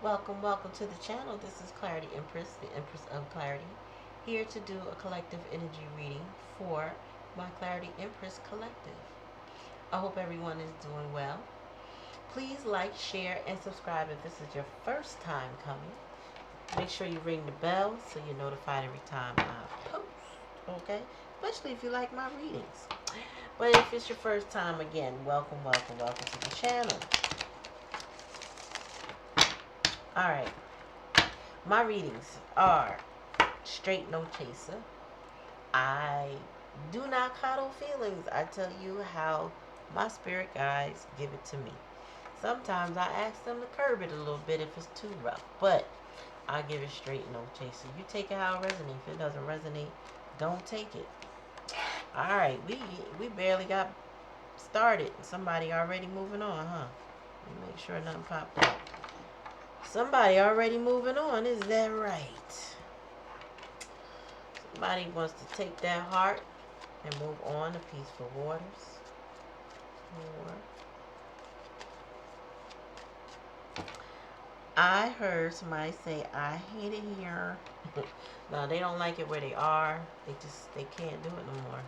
Welcome to the channel. This is Clarity Empress, the Empress of Clarity, here to do a collective energy reading for my Clarity Empress Collective. I hope everyone is doing well. Please like, share, and subscribe if this is your first time coming. Make sure you ring the bell so you're notified every time I post, okay? Especially if you like my readings. But if it's your first time, again, welcome to the channel. Alright, my readings are straight no chaser. I do not coddle feelings. I tell you how my spirit guides give it to me. Sometimes I ask them to curb it a little bit if it's too rough, but I give it straight no chaser. You take it how it resonates. If it doesn't resonate, don't take it. Alright, we barely got started. Somebody already moving on, huh? Let me make sure nothing popped out. Somebody already moving on, is that right? Somebody wants to take that heart and move on to peaceful waters. I heard somebody say, I hate it here. No, they don't like it where they are. They can't do it no more.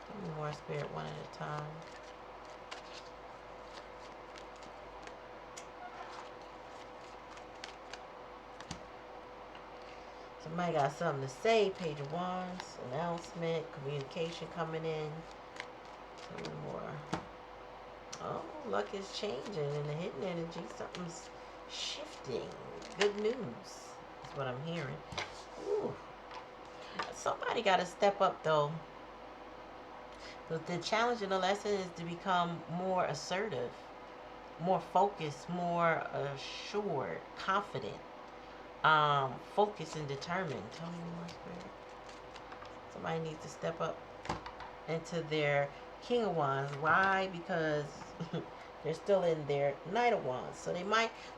Give me more spirit one at a time. Somebody got something to say. Page of Wands, announcement, communication coming in. Tell me more. Oh, luck is changing in the hidden energy. Something's shifting. Good news is what I'm hearing. Ooh. Somebody got to step up, though. The challenge and the lesson is to become more assertive, more focused, more assured, confident, focused and determined. Tell me more, Spirit. Somebody needs to step up into their King of Wands. Why? Because they're still in their Knight of Wands. So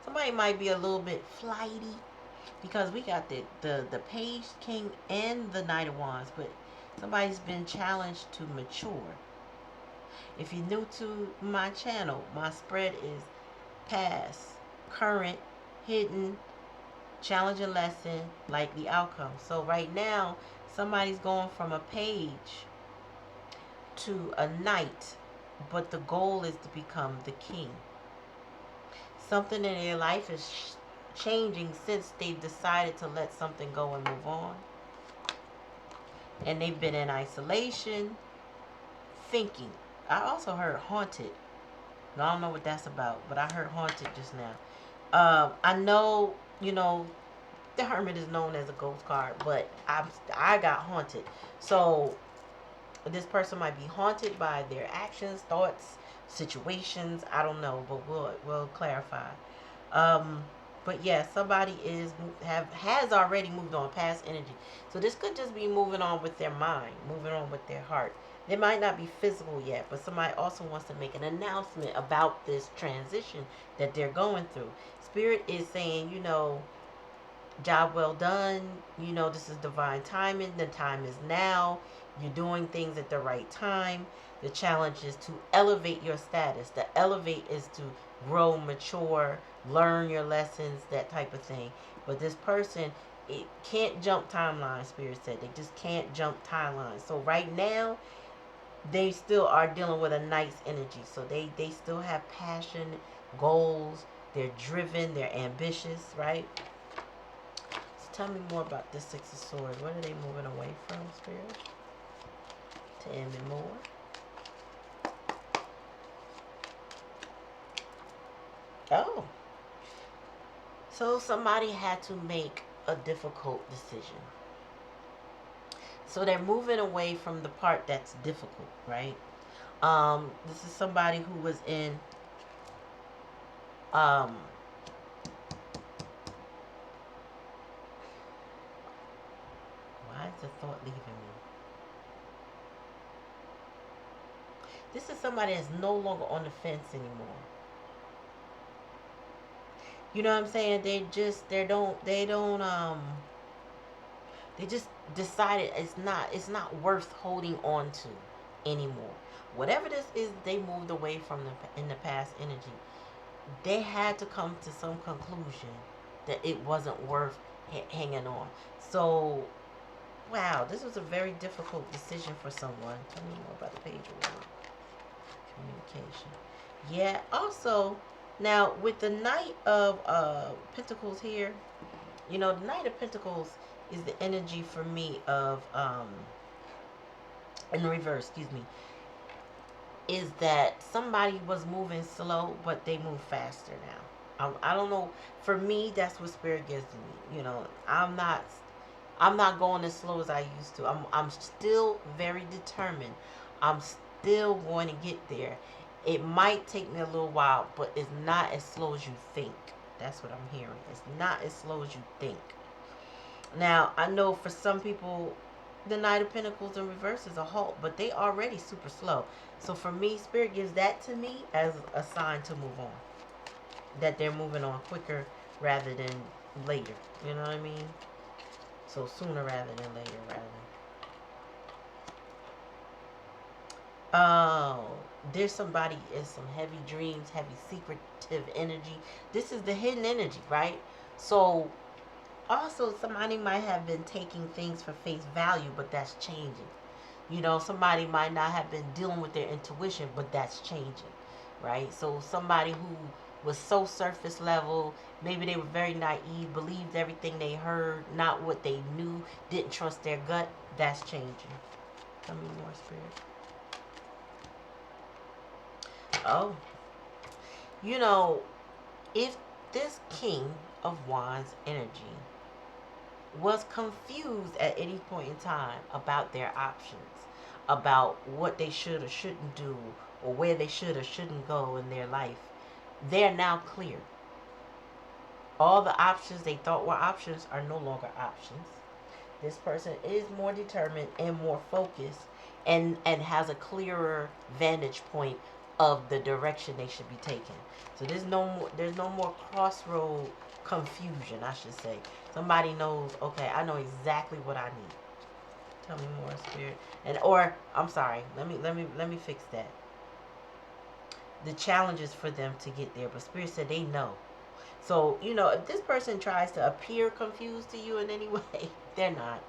somebody might be a little bit flighty because we got the Page, King, and the Knight of Wands, but somebody's been challenged to mature. If you're new to my channel, my spread is past, current, hidden, challenge and lesson, likely outcome. So right now, somebody's going from a page to a knight, but the goal is to become the king. Something in their life is changing since they've decided to let something go and move on. And they've been in isolation, thinking. I also heard haunted. I don't know what that's about, but I heard haunted just now. I know, the Hermit is known as a ghost card, but I got haunted. So this person might be haunted by their actions, thoughts, situations. I don't know, but we'll clarify. But yeah, somebody has already moved on past energy. So this could just be moving on with their mind, moving on with their heart. They might not be physical yet, but somebody also wants to make an announcement about this transition that they're going through. Spirit is saying, job well done. This is divine timing. The time is now. You're doing things at the right time. The challenge is to elevate your status. The elevate is to grow, mature, learn your lessons, that type of thing. But this person, it can't jump timelines, Spirit said. They just can't jump timelines. So right now, they still are dealing with a nice energy. So they still have passion, goals. They're driven. They're ambitious, right? Tell me more about this Six of Swords. What are they moving away from, Spirit? Tell me more. Oh. So somebody had to make a difficult decision. So they're moving away from the part that's difficult, right? This is somebody who was in why is the thought leaving me? This is somebody that's no longer on the fence anymore. You know what I'm saying? They just decided it's not worth holding on to anymore. Whatever this is, they moved away from in the past energy. They had to come to some conclusion that it wasn't worth hanging on. So, wow, this was a very difficult decision for someone. Tell me more about the page one. Communication. Yeah, also, now with the Knight of Pentacles here, you know, the Knight of Pentacles is the energy for me of, in reverse, excuse me, is that somebody was moving slow, but they move faster now. I don't know. For me, that's what Spirit gives to me. You know, I'm not going as slow as I used to. I'm still very determined. I'm still going to get there. It might take me a little while, but it's not as slow as you think. That's what I'm hearing. It's not as slow as you think. Now, I know for some people, the Knight of Pentacles in reverse is a halt, but they already super slow. So for me, Spirit gives that to me as a sign to move on. That they're moving on quicker rather than later. You know what I mean? So sooner rather than later, rather than. Oh, there's somebody in some heavy dreams, heavy secretive energy. This is the hidden energy, right? So also somebody might have been taking things for face value, but that's changing. You know, somebody might not have been dealing with their intuition, but that's changing, right? So somebody who was so surface level, maybe they were very naive, believed everything they heard, not what they knew, didn't trust their gut, that's changing. Tell me more, Spirit. Oh, you know, if this King of Wands energy was confused at any point in time about their options, about what they should or shouldn't do, or where they should or shouldn't go in their life, they're now clear. All the options they thought were options are no longer options. This person is more determined and more focused, and has a clearer vantage point of the direction they should be taking. So there's no more crossroad confusion, I should say. Somebody knows, okay, I know exactly what I need. Tell me more, Spirit. And or I'm sorry, let me fix that. The challenge is for them to get there, but Spirit said they know. So, you know, if this person tries to appear confused to you in any way, they're not.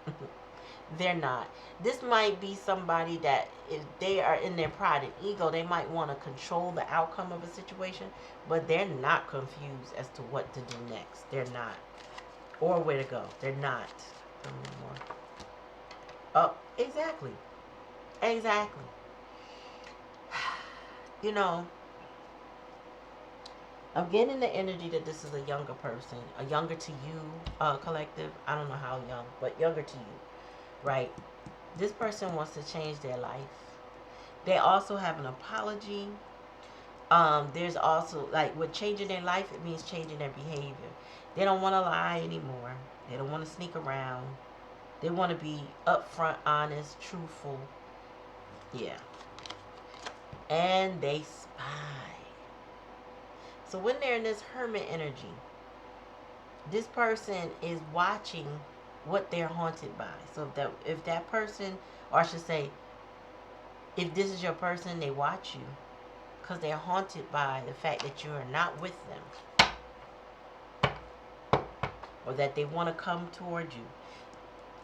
They're not. This might be somebody that if they are in their pride and ego, they might want to control the outcome of a situation, but they're not confused as to what to do next. They're not. Or where to go. They're not. Tell me more. Oh, exactly. Exactly. You know, I'm getting the energy that this is a younger person, a younger to you collective. I don't know how young, but younger to you, right? This person wants to change their life. They also have an apology. There's also, like, with changing their life, it means changing their behavior. They don't want to lie anymore. They don't want to sneak around. They want to be upfront, honest, truthful. Yeah. And they spy. So when they're in this hermit energy, this person is watching what they're haunted by. So if that person, or I should say, if this is your person, they watch you because they're haunted by the fact that you are not with them, or that they want to come toward you.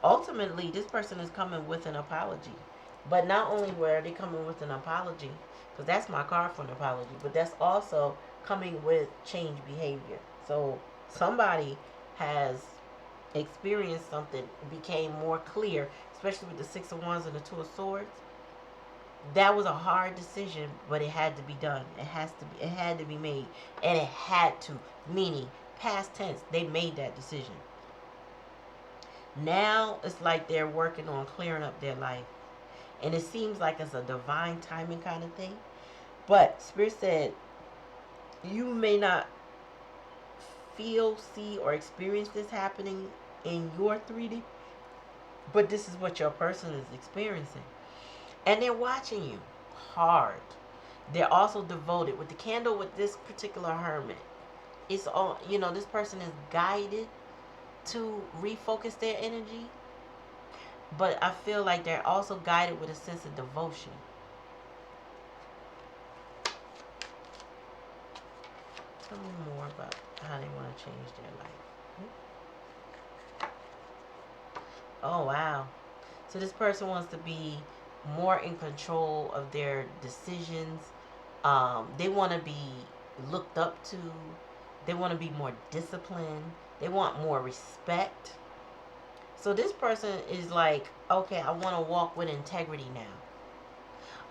Ultimately, this person is coming with an apology. But not only were they coming with an apology, because that's my card for an apology, but that's also coming with change behavior. So somebody has experienced something, became more clear, especially with the Six of Wands and the Two of Swords. That was a hard decision, but it had to be done. It had to be made. And it had to, meaning past tense, they made that decision. Now it's like they're working on clearing up their life. And it seems like it's a divine timing kind of thing. But Spirit said, you may not feel, see, or experience this happening in your 3D, but this is what your person is experiencing. And they're watching you hard. They're also devoted. With the candle with this particular hermit, it's all, you know, this person is guided to refocus their energy, but I feel like they're also guided with a sense of devotion. Tell me more about how they want to change their life. Oh, wow. So this person wants to be more in control of their decisions. They want to be looked up to. They want to be more disciplined. They want more respect. So this person is like, okay, I want to walk with integrity now.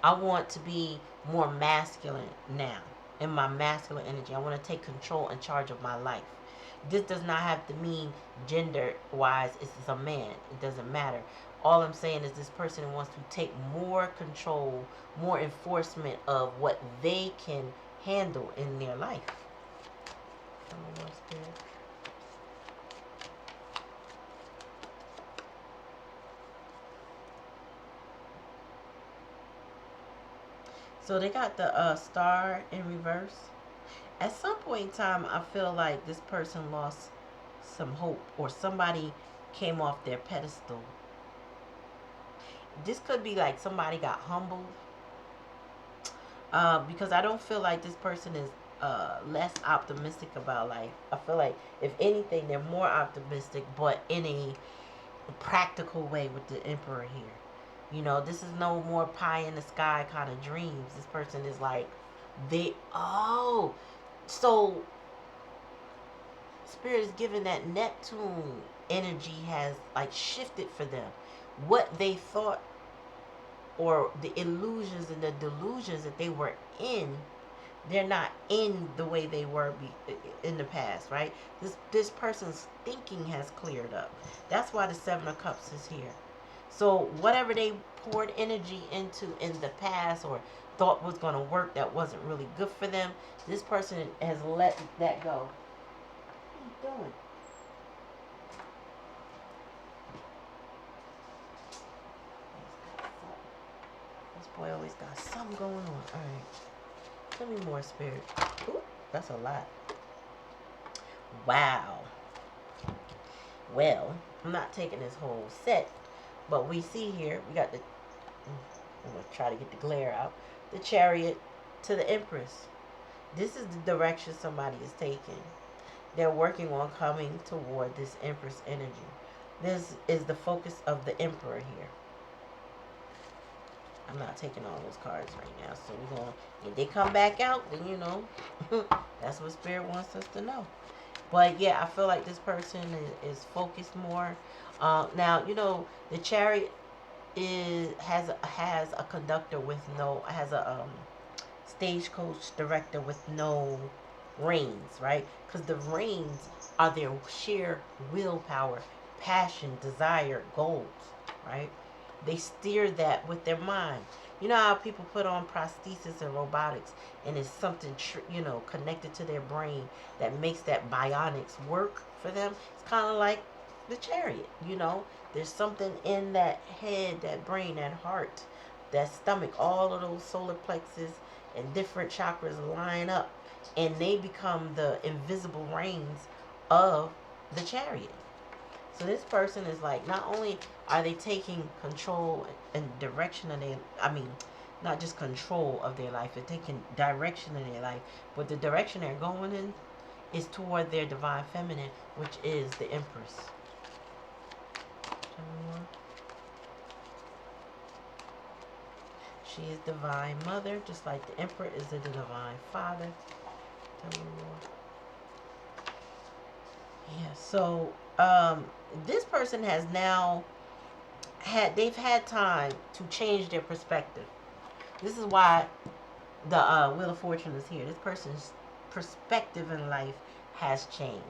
I want to be more masculine now in my masculine energy. I want to take control and charge of my life. This does not have to mean gender wise, it's a man. It doesn't matter. All I'm saying is this person wants to take more control, more enforcement of what they can handle in their life. So they got the star in reverse. At some point in time, I feel like this person lost some hope, or somebody came off their pedestal. This could be like somebody got humbled, because I don't feel like this person is less optimistic about life. I feel like, if anything, they're more optimistic, but in a practical way with the Emperor here. You know, this is no more pie in the sky kind of dreams. This person is like, so Spirit is giving that Neptune energy has like shifted for them. What they thought, or the illusions and the delusions that they were in, they're not in the way they were in the past, right? This person's thinking has cleared up. That's why the Seven of Cups is here. So whatever they poured energy into in the past, or thought was going to work, that wasn't really good for them, this person has let that go. What are you doing? This boy always got something going on. All right. Tell me more, Spirit. Ooh, that's a lot. Wow. Well, I'm not taking this whole set, but we see here, we got I'm going to try to get the glare out, the Chariot to the Empress. This is the direction somebody is taking. They're working on coming toward this Empress energy. This is the focus of the Emperor here. I'm not taking all those cards right now, so we're going to, if they come back out, then you know, that's what Spirit wants us to know. But yeah, I feel like this person is focused more. Now, you know, the Chariot has a conductor with no, has a stagecoach director with no reins, right? Because the reins are their sheer willpower, passion, desire, goals, right? They steer that with their mind. You know how people put on prosthesis and robotics, and it's something connected to their brain that makes that bionics work for them. It's kind of like the Chariot. There's something in that head, that brain, that heart, that stomach. All of those solar plexus and different chakras line up, and they become the invisible reins of the Chariot. So this person is like, not only are they taking control and direction of their, not just control of their life, they're taking direction in their life, but the direction they're going in is toward their divine feminine, which is the Empress. She is divine mother, just like the Emperor is the divine father. Tell me more. Yeah, so this person has now they've had time to change their perspective. This is why the Wheel of Fortune is here. This person's perspective in life has changed.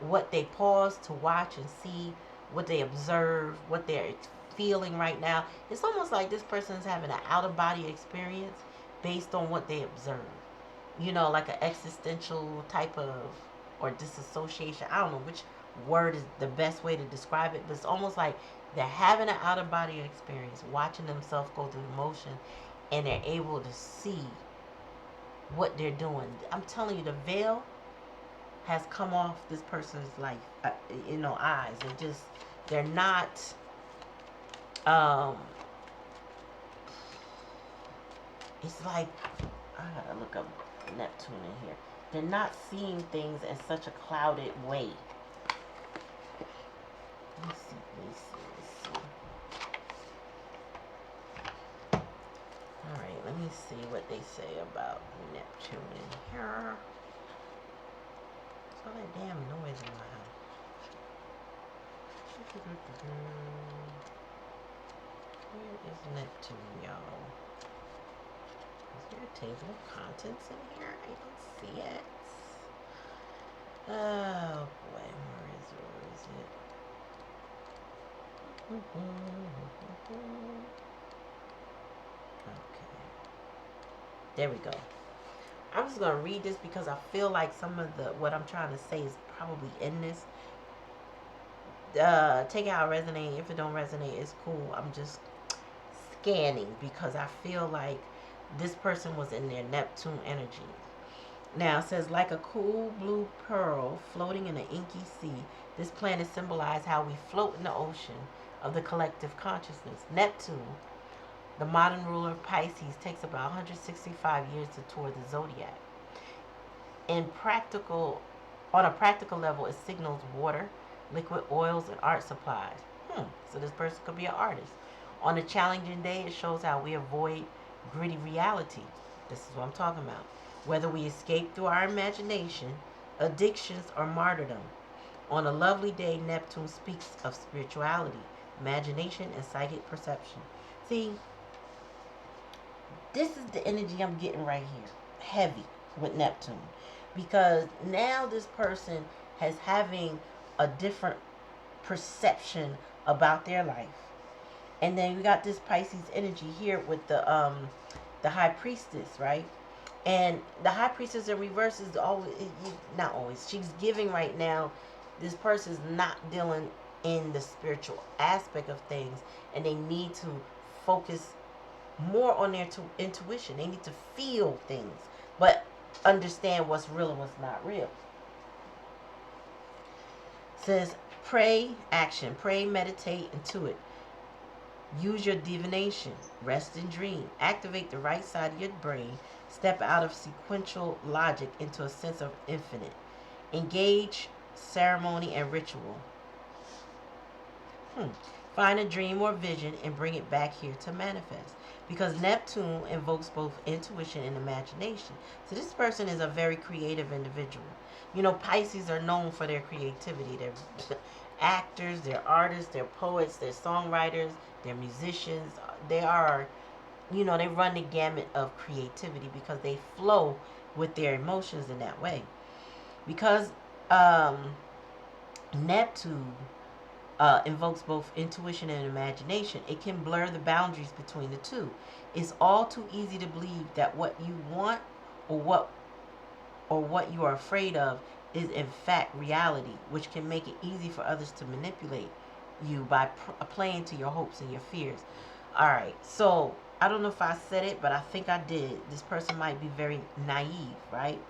What they pause to watch and see, what they observe, what they're feeling right now, it's almost like this person is having an out-of-body experience based on what they observe. Like an existential type of, or disassociation. I don't know which word is the best way to describe it, but it's almost like they're having an out-of-body experience, watching themselves go through the motion, and they're able to see what they're doing. I'm telling you, the veil has come off this person's life, eyes. They're not, it's like, I gotta look up Neptune in here. They're not seeing things in such a clouded way. Let's see. Alright, let me see what they say about Neptune in here. It's all that damn noise in my house. Where is Neptune, y'all? Is there a table of contents in here? I don't see it. Oh boy, where is it? Okay. There we go. I'm just going to read this because I feel like some of what I'm trying to say is probably in this. Take it how it resonates. If it don't resonate, it's cool. I'm just scanning because I feel like this person was in their Neptune energy. Now it says, like a cool blue pearl floating in an inky sea, this planet symbolizes how we float in the ocean of the collective consciousness. Neptune, the modern ruler of Pisces, takes about 165 years to tour the zodiac. On a practical level, it signals water, liquid oils, and art supplies. So this person could be an artist. On a challenging day, it shows how we avoid gritty reality. This is what I'm talking about. Whether we escape through our imagination, addictions, or martyrdom. On a lovely day, Neptune speaks of spirituality, imagination, and psychic perception. See, this is the energy I'm getting right here. Heavy with Neptune. Because now this person has having a different perception about their life. And then we got this Pisces energy here with the High Priestess, right? And the High Priestess in reverse is always, not always, she's giving right now, this person's not dealing in the spiritual aspect of things, and they need to focus more on their intuition. They need to feel things, but understand what's real and what's not real. It says, pray, action. Pray, meditate, intuit. Use your divination. Rest and dream. Activate the right side of your brain. Step out of sequential logic into a sense of infinite. Engage ceremony and ritual. Find a dream or vision and bring it back here to manifest. Because Neptune invokes both intuition and imagination. So this person is a very creative individual. You know, Pisces are known for their creativity. They're actors, they're artists, they're poets, they're songwriters, they're musicians. They are, you know, they run the gamut of creativity because they flow with their emotions in that way. Because Neptune invokes both intuition and imagination, it can blur the boundaries between the two. It's all too easy to believe that what you want or what you are afraid of is in fact reality, which can make it easy for others to manipulate you by playing to your hopes and your fears. All right, so I don't know if I said it, but I think I did. This person might be very naive, right?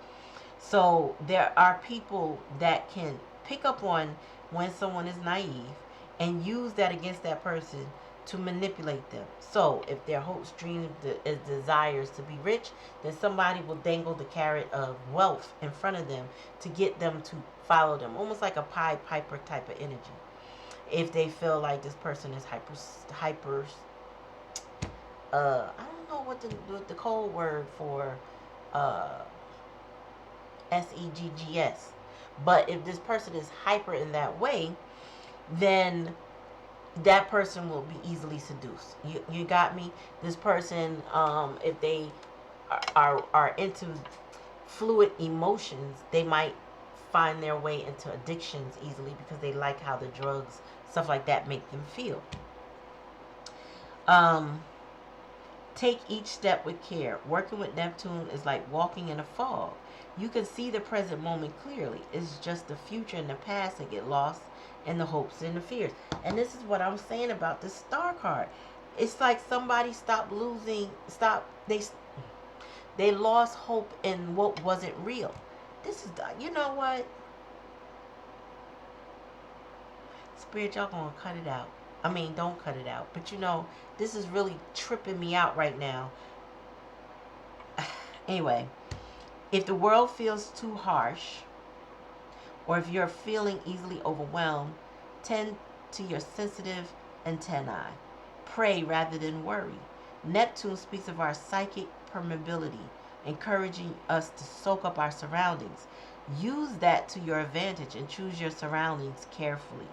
So there are people that can pick up on when someone is naive and use that against that person to manipulate them. So if their hopes, dreams, desires to be rich, then somebody will dangle the carrot of wealth in front of them to get them to follow them, almost like a Pied Piper type of energy. If they feel like this person is hyper I don't know what the code word for SEGGS. But if this person is hyper in that way, then that person will be easily seduced. You got me? This person, if they are into fluid emotions, they might find their way into addictions easily because they like how the drugs, stuff like that, make them feel. Take each step with care. Working with Neptune is like walking in a fog. You can see the present moment clearly. It's just the future and the past that get lost in the hopes and the fears. And this is what I'm saying about this star card. It's like somebody they lost hope in what wasn't real. This is, you know what? Spirit, y'all gonna cut it out. I mean, don't cut it out. But you know, this is really tripping me out right now. Anyway, if the world feels too harsh, or if you're feeling easily overwhelmed, tend to your sensitive antennae. Pray rather than worry. Neptune speaks of our psychic permeability, encouraging us to soak up our surroundings. Use that to your advantage and choose your surroundings carefully.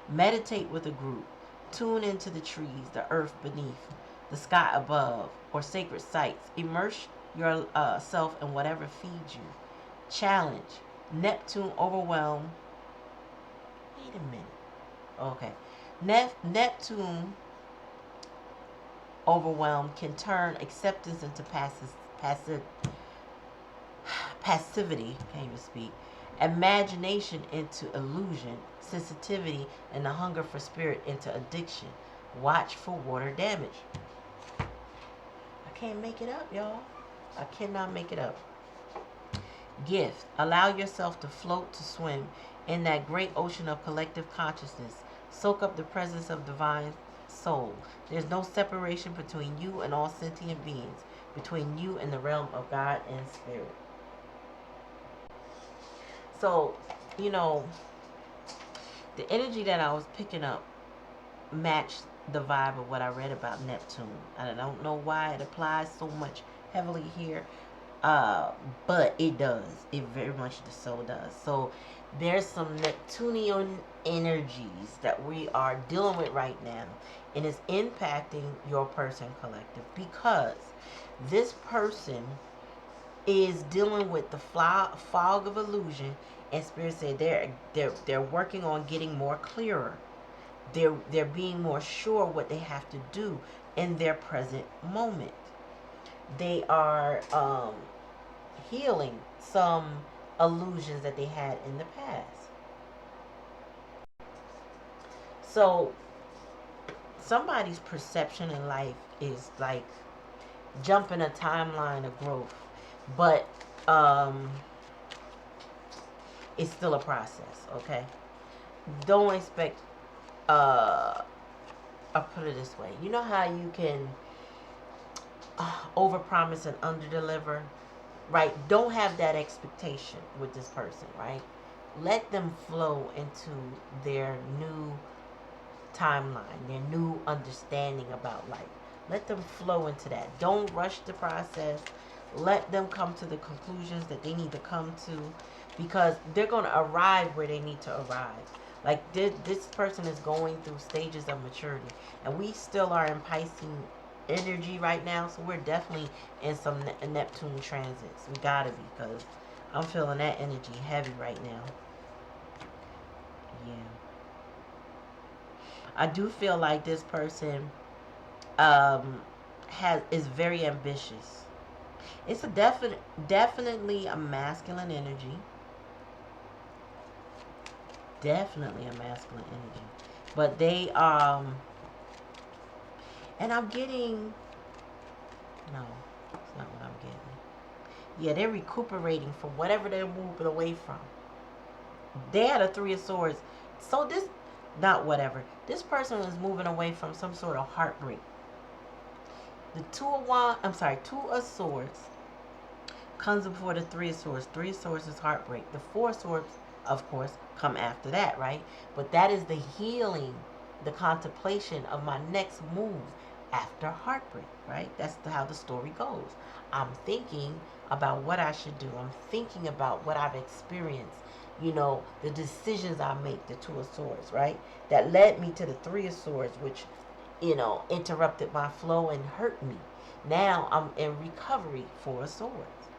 Meditate with a group. Tune into the trees, the earth beneath, the sky above, or sacred sites. Immerse yourself in whatever feeds you. Challenge. Neptune overwhelm. Wait a minute. Okay. Neptune overwhelm can turn acceptance into passivity, can't even speak, imagination into illusion, sensitivity and the hunger for spirit into addiction. Watch for water damage. I can't make it up, y'all. I cannot make it up. Gift. Allow yourself to float, to swim in that great ocean of collective consciousness. Soak up the presence of divine soul. There's no separation between you and all sentient beings, between you and the realm of God and spirit. So, you know, the energy that I was picking up matched the vibe of what I read about Neptune. I don't know why it applies so much heavily here, but it does. It very much so does. So there's some Neptunian energies that we are dealing with right now, and it's impacting your person collective because this person is dealing with the fog of illusion, and spirit said they're working on getting more clearer. They're being more sure what they have to do in their present moment. They are healing some illusions that they had in the past. So somebody's perception in life is like jumping a timeline of growth, but it's still a process. Okay, don't expect I'll put it this way. You know how you can overpromise and underdeliver, right? Don't have that expectation with this person, right? Let them flow into their new timeline, their new understanding about life. Let them flow into that. Don't rush the process. Let them come to the conclusions that they need to come to, because they're going to arrive where they need to arrive. Like this person is going through stages of maturity, and we still are in Pisces energy right now, so we're definitely in some Neptune transits. We gotta be, because I'm feeling that energy heavy right now. Yeah, I do feel like this person is very ambitious. It's a definitely a masculine energy. Definitely a masculine energy. But they and I'm getting, no, it's not what I'm getting. Yeah, they're recuperating from whatever they're moving away from. They had a 3 of Swords. So this, not whatever. This person is moving away from some sort of heartbreak. The 2 of Swords comes before the 3 of Swords. 3 of Swords is heartbreak. The 4 of Swords, of course, come after that, right? But that is the healing, the contemplation of my next move after heartbreak, right? That's how the story goes. I'm thinking about what I should do. I'm thinking about what I've experienced. You know, the decisions I make, the 2 of Swords, right? That led me to the 3 of Swords, which, you know, interrupted my flow and hurt me. Now I'm in recovery, 4 of Swords.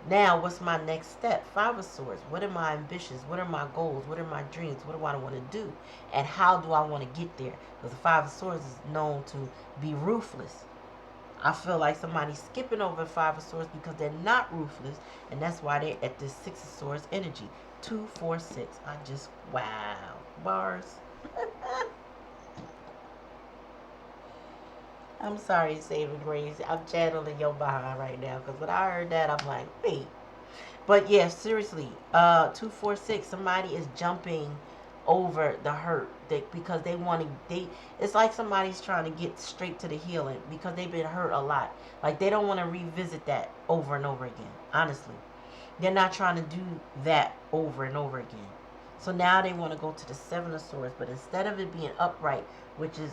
Now, what's my next step? 5 of Swords. What are my ambitions? What are my goals? What are my dreams? What do I want to do? And how do I want to get there? Because the 5 of Swords is known to be ruthless. I feel like somebody's skipping over 5 of Swords because they're not ruthless. And that's why they're at this 6 of Swords energy. 2, 4, 6. I just, wow. Bars. I'm sorry, Saving Grace. I'm channeling your behind right now, because when I heard that, I'm like, wait. But yeah, seriously, 2, 4, 6. Somebody is jumping over the hurt because they want to. It's like somebody's trying to get straight to the healing because they've been hurt a lot. Like they don't want to revisit that over and over again. Honestly, they're not trying to do that over and over again. So now they want to go to the Seven of Swords, but instead of it being upright, which is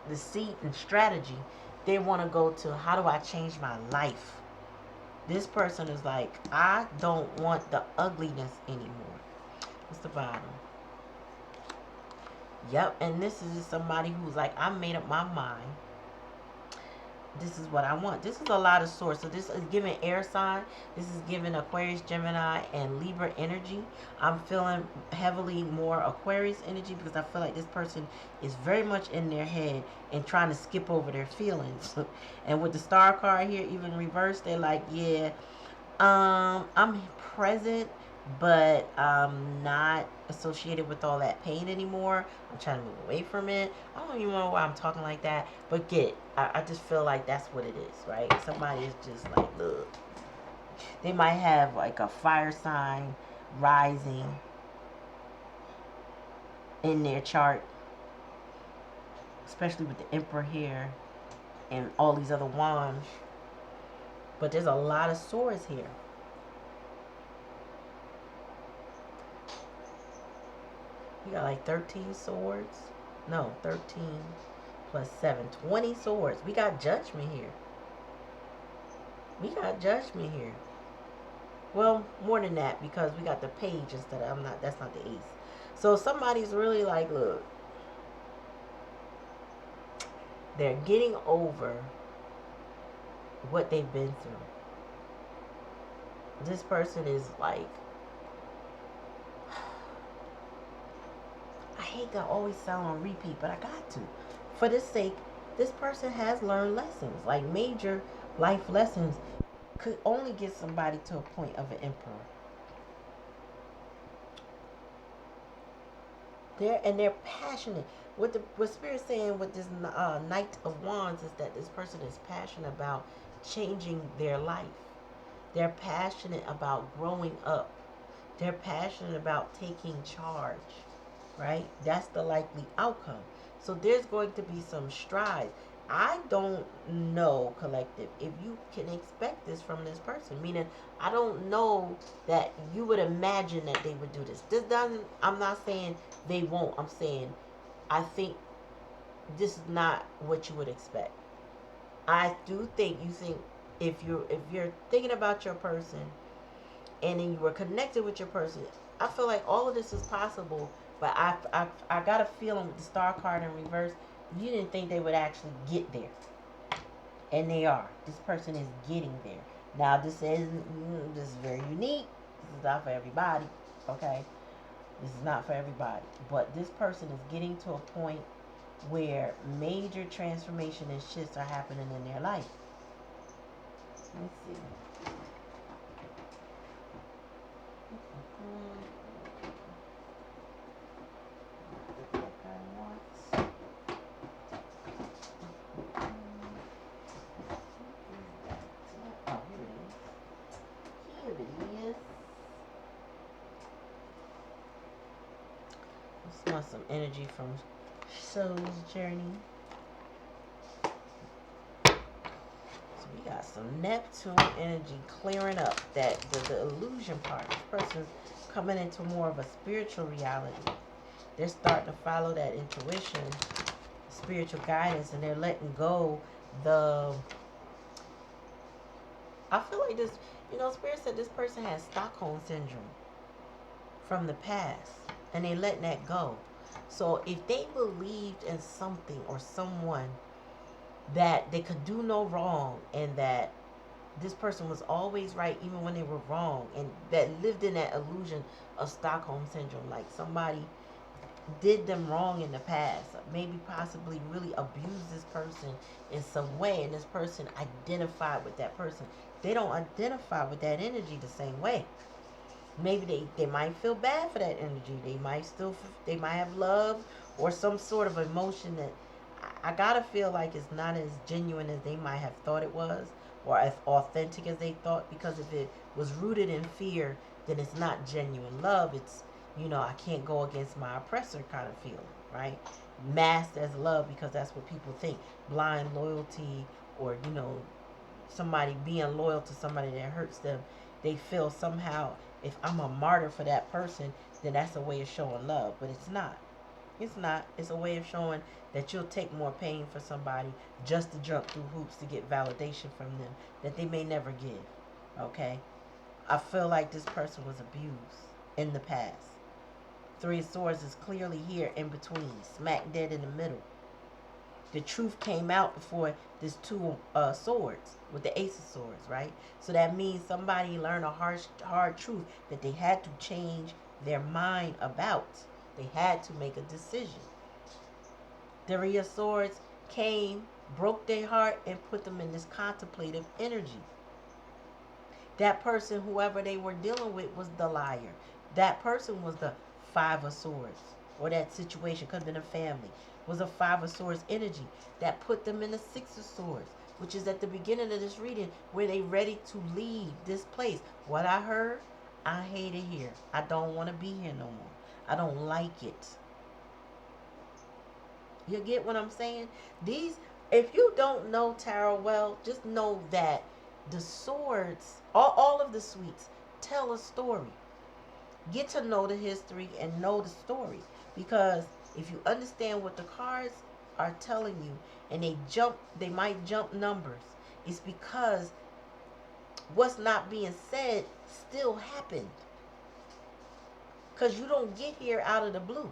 deceit and strategy, they want to go to, how do I change my life? This person is like, I don't want the ugliness anymore. What's the bottom? Yep, and this is somebody who's like, I made up my mind. This is what I want. This is a lot of swords. So this is giving air sign. This is giving Aquarius, Gemini, and Libra energy. I'm feeling heavily more Aquarius energy because I feel like this person is very much in their head and trying to skip over their feelings. And with the star card here, even reversed, they're like, yeah, I'm present, but I'm not associated with all that pain anymore. I'm trying to move away from it. I don't even know why I'm talking like that, but I just feel like that's what it is, right? Somebody is just like, look, they might have like a fire sign rising in their chart, especially with the Emperor here and all these other wands. But there's a lot of swords here. We got like 13 swords. No, 13 plus 7. 20 swords. We got judgment here. We got judgment here. Well, more than that, because we got the page instead of, that's not the ace. So somebody's really like, look, they're getting over what they've been through. This person is like, I hate to always sound on repeat, but I got to. For this sake, this person has learned lessons, like major life lessons, could only get somebody to a point of an emperor. They're passionate. What Spirit's saying with this Knight of Wands is that this person is passionate about changing their life. They're passionate about growing up. They're passionate about taking charge, right? That's the likely outcome. So there's going to be some strides. I don't know, collective, if you can expect this from this person. Meaning, I don't know that you would imagine that they would do this. This doesn't, I'm not saying they won't. I'm saying, I think this is not what you would expect. I do think you think if you're thinking about your person and then you were connected with your person, I feel like all of this is possible. But I got a feeling with the star card in reverse, you didn't think they would actually get there, and they are. This person is getting there. Now this is very unique. This is not for everybody. Okay, this is not for everybody. But this person is getting to a point where major transformation and shifts are happening in their life. Let's see. Want some energy from Soul's Journey. So we got some Neptune energy clearing up that the illusion part. This person's coming into more of a spiritual reality. They're starting to follow that intuition, spiritual guidance, and they're letting go I feel like this, Spirit said this person has Stockholm syndrome from the past, and they letting that go. So if they believed in something or someone that they could do no wrong, and that this person was always right even when they were wrong, and that lived in that illusion of Stockholm syndrome, like somebody did them wrong in the past, maybe possibly really abused this person in some way, and this person identified with that person. They don't identify with that energy the same way. Maybe they might feel bad for that energy. They might have love or some sort of emotion that I gotta feel like it's not as genuine as they might have thought it was, or as authentic as they thought, because if it was rooted in fear, then it's not genuine love. It's, I can't go against my oppressor kind of feeling, right? Masked as love because that's what people think. Blind loyalty, or somebody being loyal to somebody that hurts them. They feel somehow if I'm a martyr for that person, then that's a way of showing love. But it's not. It's not. It's a way of showing that you'll take more pain for somebody just to jump through hoops to get validation from them that they may never give. Okay? I feel like this person was abused in the past. Three of Swords is clearly here in between, smack dead in the middle. The truth came out before this two swords with the Ace of Swords, right? So that means somebody learned a hard truth that they had to change their mind about. They had to make a decision. Three of Swords came, broke their heart, and put them in this contemplative energy. That person, whoever they were dealing with, was the liar. That person was the Five of Swords. Or that situation, could have been a family, was a Five of Swords energy that put them in the Six of Swords, which is at the beginning of this reading where they ready to leave this place. What I heard, I hate it here. I don't want to be here no more. I don't like it. You get what I'm saying? If you don't know tarot well, just know that the swords, all of the suites, tell a story. Get to know the history and know the story. Because if you understand what the cards are telling you and they might jump numbers, it's because what's not being said still happened. Because you don't get here out of the blue.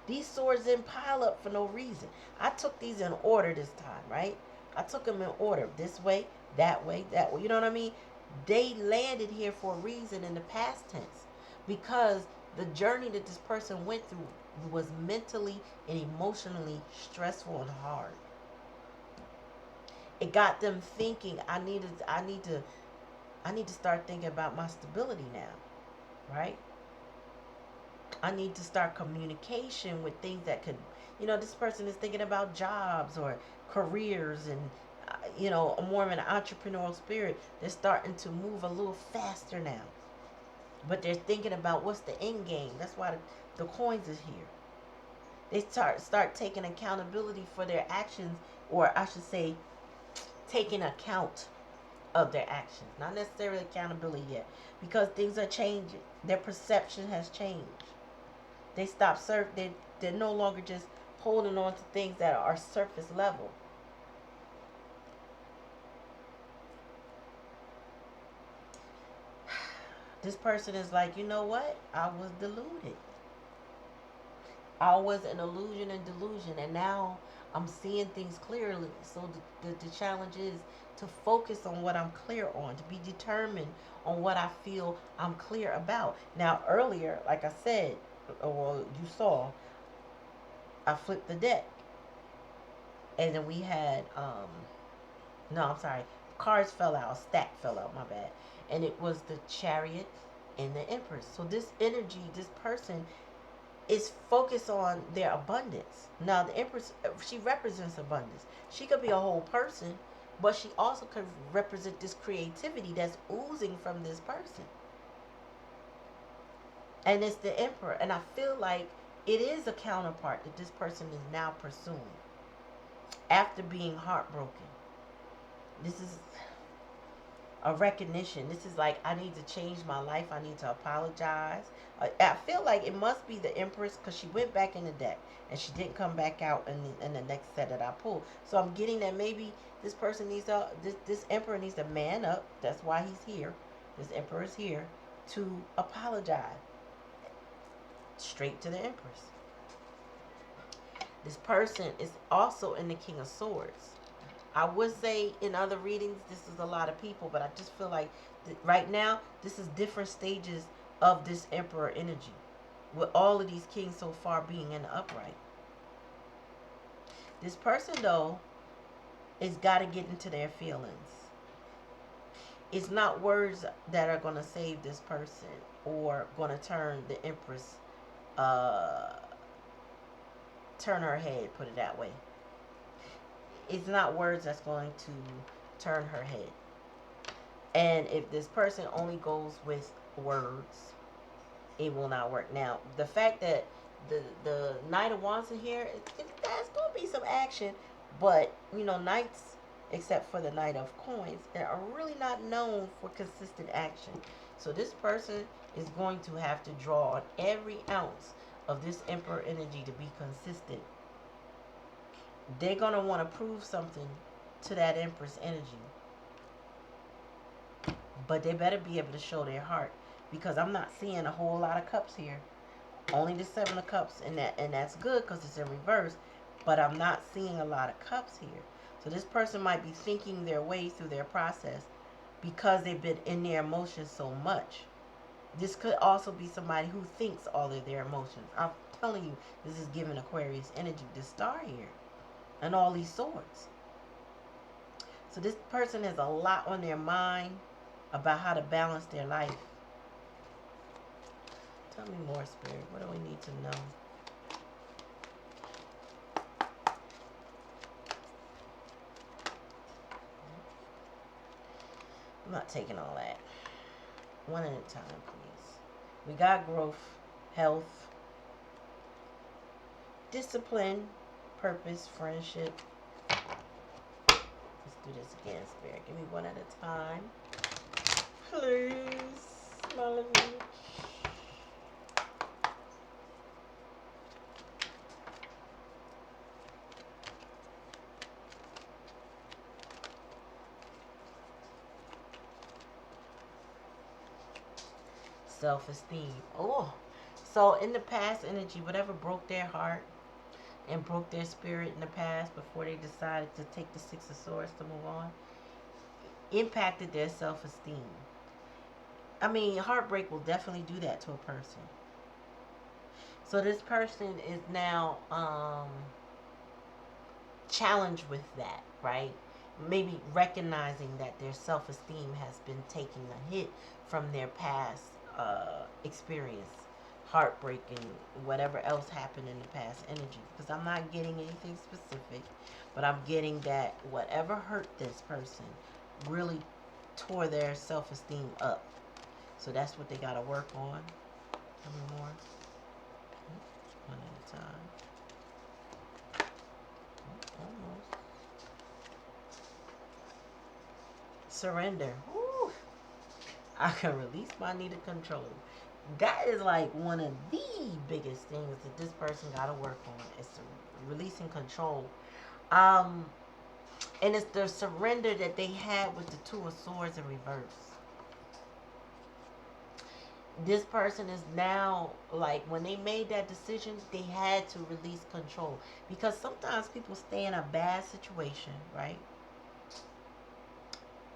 These swords didn't pile up for no reason. I took these in order this time, right? I took them in order. This way, that way, that way. You know what I mean? They landed here for a reason in the past tense. Because the journey that this person went through was mentally and emotionally stressful and hard. It got them thinking, I need to start thinking about my stability now, right? I need to start communication with things that could, this person is thinking about jobs or careers and, more of an entrepreneurial spirit. They're starting to move a little faster now. But they're thinking about what's the end game. That's why the coins is here. They start taking accountability for their actions, or I should say, taking account of their actions. Not necessarily accountability yet, because things are changing. Their perception has changed. They stop they're no longer just holding on to things that are surface level. This person is like, you know what? I was deluded. I was an illusion and delusion, and now I'm seeing things clearly. So the challenge is to focus on what I'm clear on, to be determined on what I feel I'm clear about. Now, earlier, like I said, or you saw, I flipped the deck, and then we had no, I'm sorry, cards fell out, a stack fell out, my bad, and it was the Chariot and the Empress. So this energy, this person is focused on their abundance. Now the Empress, she represents abundance. She could be a whole person, but she also could represent this creativity that's oozing from this person. And it's the Emperor. And I feel like it is a counterpart that this person is now pursuing after being heartbroken. This is a recognition. This is like, I need to change my life. I need to apologize. I feel like it must be the Empress, because she went back in the deck and she didn't come back out in the next set that I pulled. So I'm getting that maybe this person needs to, this Emperor needs to man up. That's why he's here. This Emperor is here to apologize. Straight to the Empress. This person is also in the King of Swords. I would say in other readings this is a lot of people, but I just feel like right now this is different stages of this Emperor energy, with all of these kings so far being in the upright. This person though is got to get into their feelings. It's not words that are going to save this person or going to turn the Empress turn her head, put it that way. It's not words that's going to turn her head. And if this person only goes with words, it will not work. Now, the fact that the Knight of Wands in here, that's going to be some action. But, Knights, except for the Knight of Coins, are really not known for consistent action. So this person is going to have to draw on every ounce of this Emperor energy to be consistent. They're going to want to prove something to that Empress energy. But they better be able to show their heart, because I'm not seeing a whole lot of cups here. Only the 7 of cups, and that's good because it's in reverse. But I'm not seeing a lot of cups here. So this person might be thinking their way through their process because they've been in their emotions so much. This could also be somebody who thinks all of their emotions. I'm telling you, this is giving Aquarius energy. The star here and all these swords. So this person has a lot on their mind about how to balance their life. Tell me more, Spirit. What do we need to know? I'm not taking all that. One at a time, please. We got growth, health, discipline, purpose, friendship. Let's do this again, Spirit. Give me one at a time. Please, smile at me. Self-esteem. Oh, so in the past energy, whatever broke their heart and broke their spirit in the past before they decided to take the 6 of Swords to move on, impacted their self-esteem. I mean, heartbreak will definitely do that to a person. So this person is now challenged with that, right? Maybe recognizing that their self-esteem has been taking a hit from their past experience, heartbreak, and whatever else happened in the past energy. Because I'm not getting anything specific, but I'm getting that whatever hurt this person really tore their self-esteem up. So that's what they got to work on. Tell me more. One at a time. Almost. Surrender. Woo. I can release my need of control. That is like one of the biggest things that this person got to work on, is releasing control. And it's the surrender that they had with the 2 of Swords in reverse. This person is now, like, when they made that decision, they had to release control. Because sometimes people stay in a bad situation, right?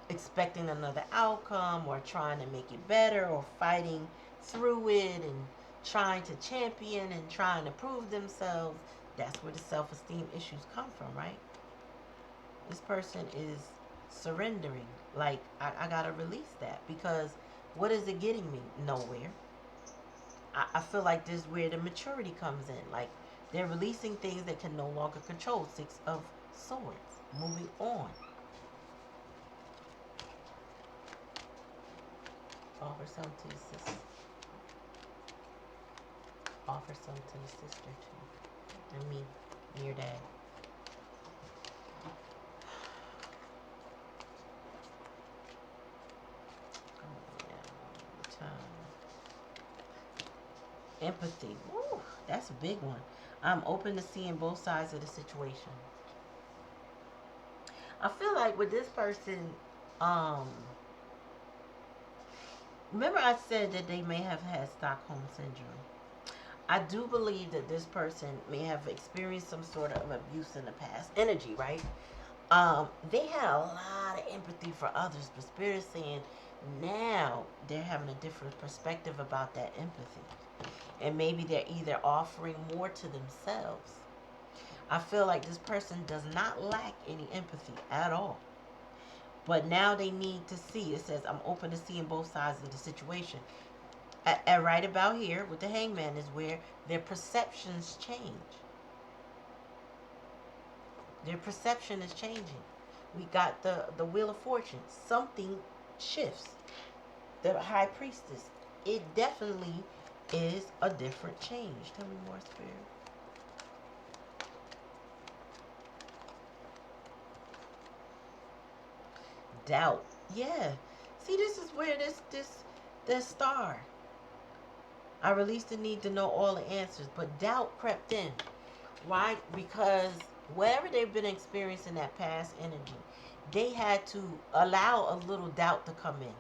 Expecting another outcome, or trying to make it better, or fighting through it and trying to champion and trying to prove themselves. That's where the self-esteem issues come from, right? This person is surrendering. Like, I gotta release that, because what is it getting me? Nowhere. I feel like this is where the maturity comes in. Like, they're releasing things they can no longer control. 6 of Swords. Moving on. Offer some to your sister. Offer some to your sister too. And me, your dad. Empathy. Woo, that's a big one. I'm open to seeing both sides of the situation. I feel like with this person, remember I said that they may have had Stockholm Syndrome. I do believe that this person may have experienced some sort of abuse in the past. Energy, right? They had a lot of empathy for others, but Spirit is saying now they're having a different perspective about that empathy. And maybe they're either offering more to themselves. I feel like this person does not lack any empathy at all. But now they need to see. It says, I'm open to seeing both sides of the situation. And right about here with the Hangman is where their perceptions change. Their perception is changing. We got the Wheel of Fortune. Something shifts. The High Priestess. It definitely is a different change. Tell me more, Spirit. Doubt. Yeah. See, this is where this star. I released the need to know all the answers, but doubt crept in. Why? Because whatever they've been experiencing that past energy, they had to allow a little doubt to come in.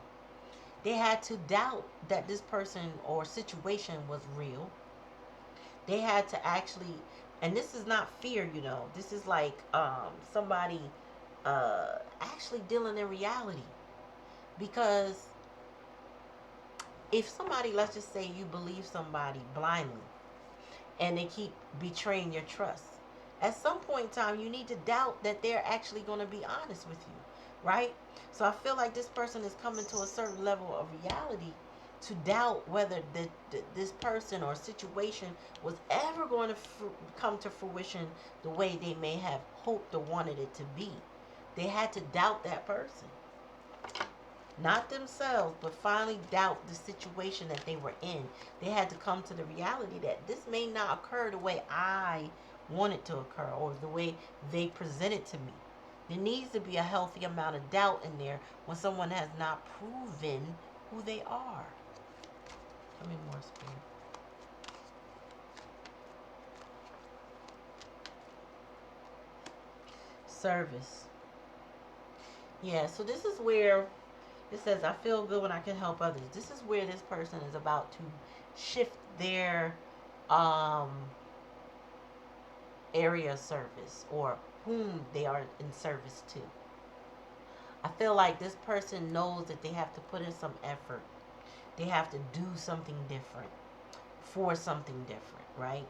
They had to doubt that this person or situation was real. They had to actually, and this is not fear, you know. This is like somebody actually dealing in reality. Because if somebody, let's just say you believe somebody blindly and they keep betraying your trust, at some point in time you need to doubt that they're actually going to be honest with you, right? So I feel like this person is coming to a certain level of reality to doubt whether this person or situation was ever going to come to fruition the way they may have hoped or wanted it to be. They had to doubt that person, not themselves, but finally doubt the situation that they were in. They had to come to the reality that this may not occur the way I want it to occur or the way they present it to me. There needs to be a healthy amount of doubt in there when someone has not proven who they are. Give me more spirit. Service. Yeah, so this is where it says, I feel good when I can help others. This is where this person is about to shift their um, area of service or whom they are in service to. I feel like this person knows that they have to put in some effort. They have to do something different for something different, right?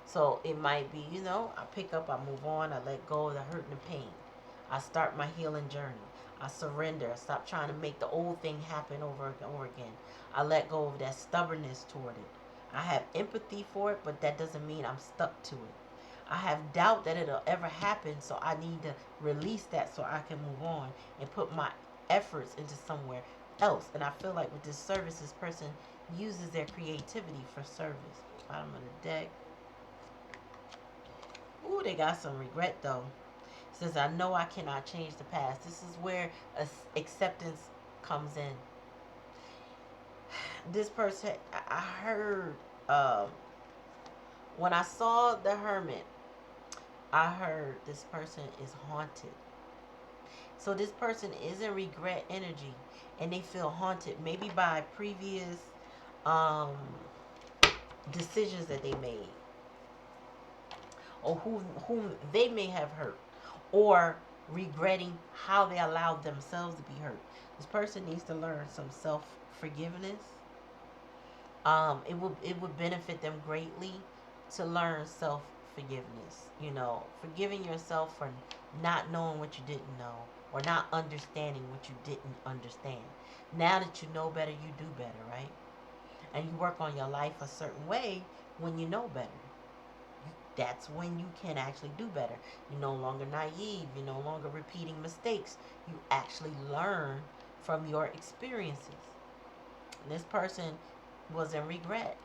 So it might be, I pick up, I move on, I let go of the hurt and the pain. I start my healing journey. I surrender. I stop trying to make the old thing happen over and over again. I let go of that stubbornness toward it. I have empathy for it, but that doesn't mean I'm stuck to it. I have doubt that it'll ever happen, so I need to release that so I can move on and put my efforts into somewhere else. And I feel like with this service, this person uses their creativity for service. Bottom of the deck. Ooh, they got some regret though. It says, I know I cannot change the past. This is where acceptance comes in. This person, I heard, when I saw the hermit, I heard this person is haunted. So this person is in regret energy and they feel haunted, maybe by previous um, decisions that they made or whom they may have hurt, or regretting how they allowed themselves to be hurt. This person needs to learn some self forgiveness. It would benefit them greatly to learn self forgiveness. Forgiving yourself for not knowing what you didn't know or not understanding what you didn't understand. Now that you know better, you do better, right? And you work on your life a certain way when you know better. That's when you can actually do better. You're no longer naive. You're no longer repeating mistakes. You actually learn from your experiences. And this person was in regret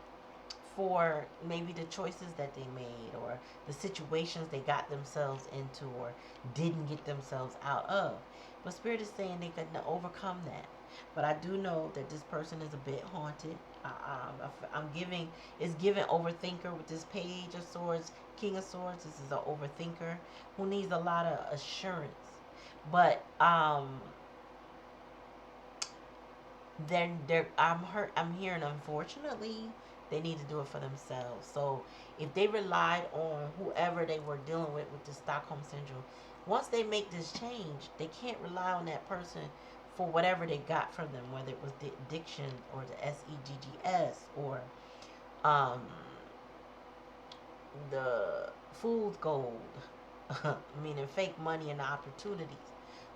for maybe the choices that they made or the situations they got themselves into or didn't get themselves out of. But Spirit is saying they couldn't overcome that. But I do know that this person is a bit haunted. It's giving overthinker with this Page of Swords, King of Swords. This is an overthinker who needs a lot of assurance. But I'm hearing, unfortunately, they need to do it for themselves. So if they relied on whoever they were dealing with the Stockholm Syndrome, once they make this change, they can't rely on that person for whatever they got from them, whether it was the addiction or the SEGGS or the fool's gold, meaning fake money and opportunities.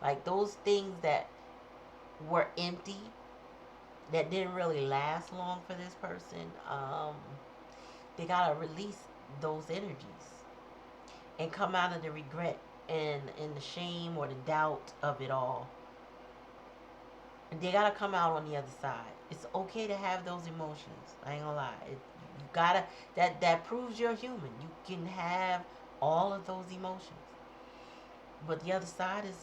Like those things that were empty, that didn't really last long for this person, they gotta release those energies and come out of the regret and the shame or the doubt of it all. And they gotta come out on the other side. It's okay to have those emotions. I ain't gonna lie. You gotta, that proves you're human. You can have all of those emotions. But the other side is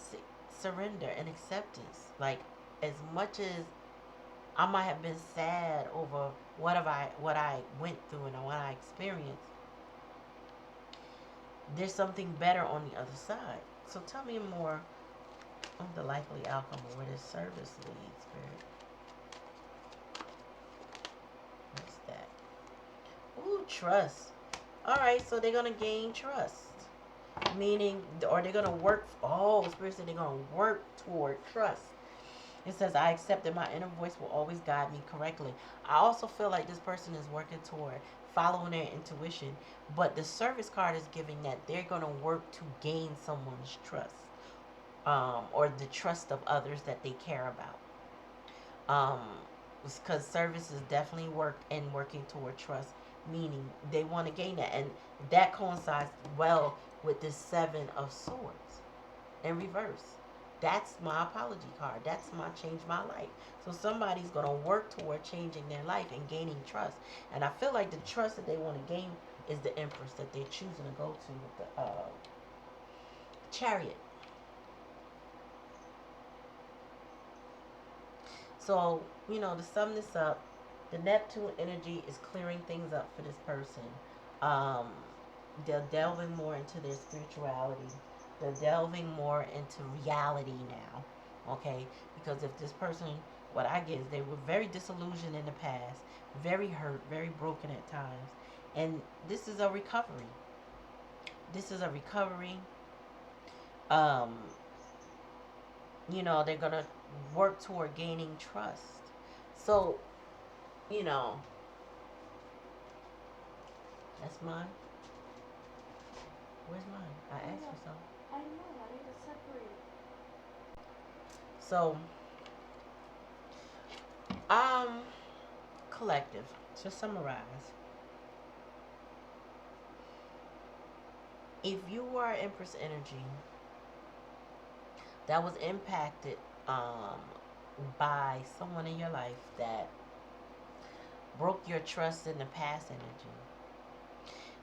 surrender and acceptance. Like, as much as I might have been sad over what I went through and what I experienced. There's something better on the other side. So tell me more of the likely outcome of where this service leads, Spirit. What's that? Ooh, trust. Alright, so they're gonna gain trust. Meaning, or they're gonna work, oh, Spirit said they're gonna work toward trust. It says, I accept that my inner voice will always guide me correctly. I also feel like this person is working toward following their intuition, but the service card is giving that they're going to work to gain someone's trust, or the trust of others that they care about. Because service is definitely working toward trust, meaning they want to gain that. And that coincides well with this Seven of Swords in reverse. That's my apology card. That's my change my life. So somebody's going to work toward changing their life and gaining trust. And I feel like the trust that they want to gain is the Empress that they're choosing to go to with the Chariot. So, to sum this up, the Neptune energy is clearing things up for this person. Um, they're delving more into their spirituality. They're delving more into reality now, okay? Because if this person, what I get is they were very disillusioned in the past, very hurt, very broken at times, and this is a recovery. This is a recovery. Um, they're gonna work toward gaining trust. So, you know, that's mine. Where's mine? I asked for some. I know. I need to separate. So, collective. To summarize, if you are Empress energy that was impacted by someone in your life that broke your trust in the past energy,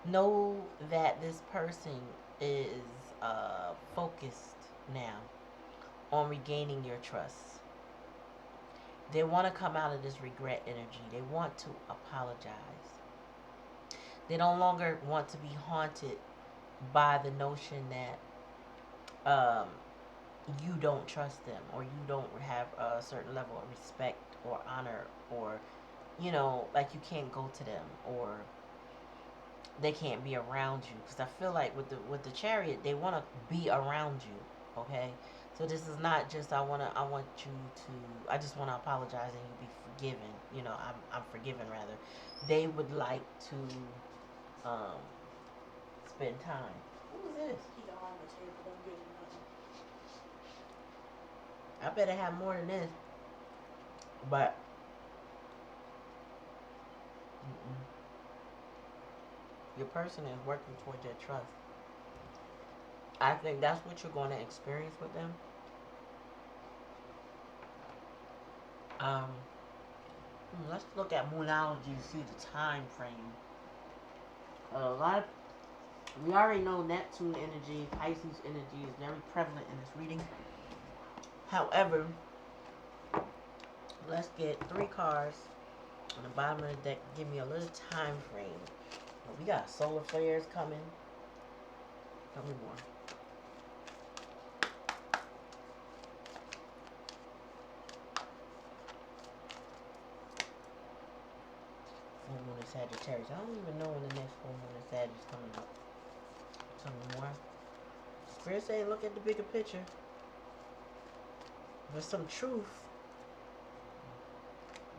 know that this person is focused now on regaining your trust. They want to come out of this regret energy. They want to apologize. They no longer want to be haunted by the notion that you don't trust them, or you don't have a certain level of respect or honor, or like you can't go to them, or they can't be around you. Because I feel like with the Chariot, they want to be around you. Okay, so this is not just I just want to apologize and you be forgiven. I'm forgiven rather. They would like to spend time. Who is this? He on the table. Don't give him nothing. I better have more than this. But your person is working towards your trust. I think that's what you're going to experience with them. Let's look at moonology and see the time frame. We already know Neptune energy, Pisces energy is very prevalent in this reading. However, let's get 3 cards on the bottom of the deck. Give me a little time frame. We got solar flares coming. Tell me more. Full moon in Sagittarius. I don't even know when the next full moon in Sagittarius is coming up. Tell me more. Spirit say look at the bigger picture. There's some truth.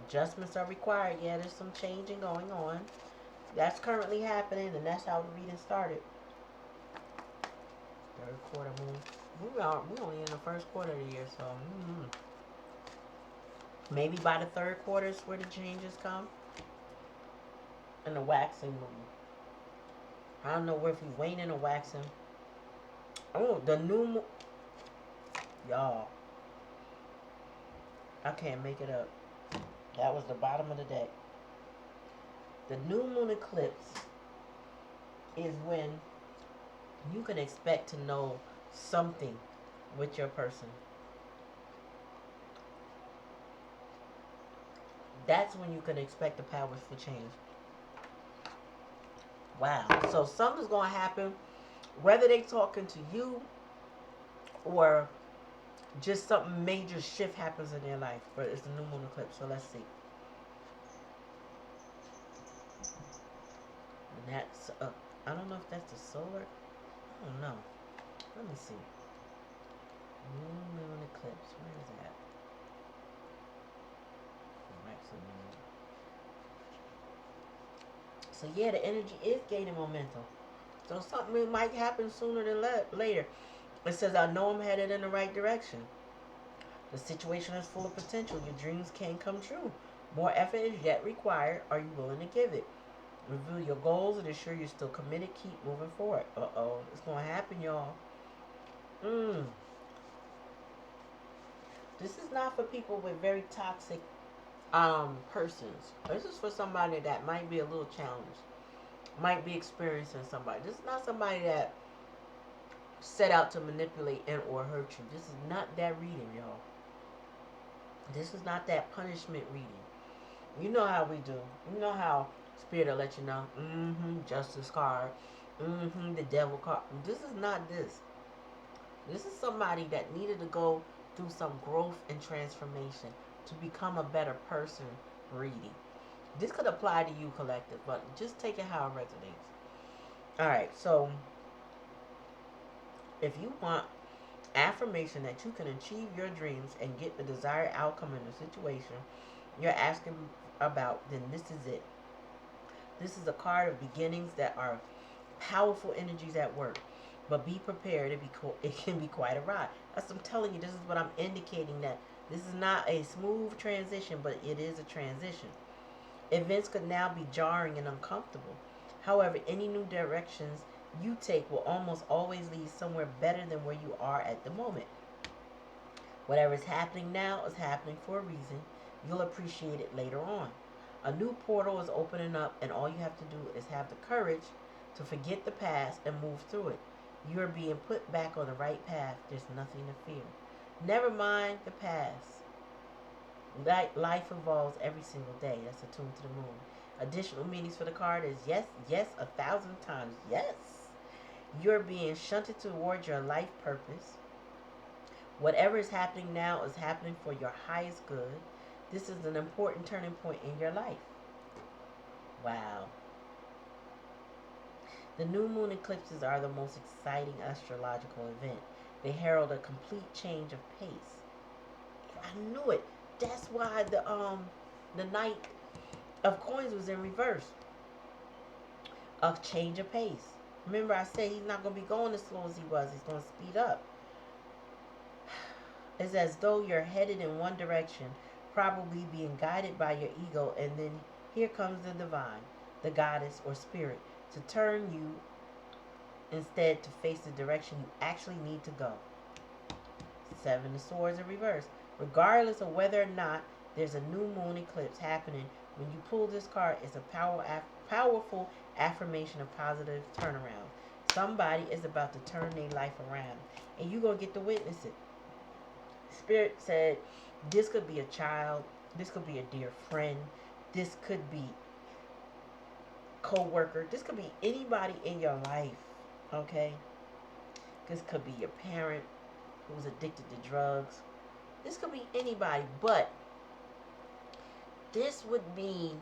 Adjustments are required. Yeah, there's some changing going on. That's currently happening, and that's how the reading started. 3rd quarter moon. We only in the 1st quarter of the year, so maybe by the 3rd quarter is where the changes come. And the waxing moon. I don't know if he's waning or waxing. Oh, the new moon. Y'all. I can't make it up. That was the bottom of the deck. The new moon eclipse is when you can expect to know something with your person. That's when you can expect the powers for change. Wow. So something's going to happen, whether they talking to you or just something major shift happens in their life. But it's a new moon eclipse. So let's see. And that's, I don't know if that's the solar. I don't know. Let me see. New moon eclipse. Where is that? So yeah, the energy is gaining momentum. So something might happen sooner than later. It says, I know I'm headed in the right direction. The situation is full of potential. Your dreams can come true. More effort is yet required. Are you willing to give it? Review your goals and ensure you're still committed. Keep moving forward. Uh-oh. It's going to happen, y'all. This is not for people with very toxic persons. This is for somebody that might be a little challenged. Might be experiencing somebody. This is not somebody that set out to manipulate and or hurt you. This is not that reading, y'all. This is not that punishment reading. You know how we do. You know how Spirit will let you know. Justice card. The devil card. This is not this. This is somebody that needed to go through some growth and transformation to become a better person reading. This could apply to you, collective, but just take it how it resonates. Alright, so if you want affirmation that you can achieve your dreams and get the desired outcome in the situation you're asking about, then this is it. This is a card of beginnings that are powerful energies at work. But be prepared, it can be quite a ride. That's what I'm telling you. This is what I'm indicating, that this is not a smooth transition, but it is a transition. Events could now be jarring and uncomfortable. However, any new directions you take will almost always lead somewhere better than where you are at the moment. Whatever is happening now is happening for a reason. You'll appreciate it later on. A new portal is opening up, and all you have to do is have the courage to forget the past and move through it. You are being put back on the right path. There's nothing to fear. Never mind the past. Life evolves every single day. That's a tune to the moon. Additional meanings for the card is yes, yes, 1,000 times yes. You're being shunted towards your life purpose. Whatever is happening now is happening for your highest good. This is an important turning point in your life. Wow. The new moon eclipses are the most exciting astrological event. They herald a complete change of pace. I knew it. That's why the Knight of Coins was in reverse. A change of pace. Remember, I said he's not going to be going as slow as he was. He's going to speed up. It's as though you're headed in one direction, probably being guided by your ego, and then here comes the divine, the goddess or spirit, to turn you instead to face the direction you actually need to go. Seven of Swords in reverse. Regardless of whether or not there's a new moon eclipse happening, when you pull this card, it's a powerful affirmation of positive turnaround. Somebody is about to turn their life around, and you're going to get to witness it. Spirit said this could be a child, this could be a dear friend, this could be co-worker, this could be anybody in your life, okay? This could be your parent who's addicted to drugs. This could be anybody, but this would mean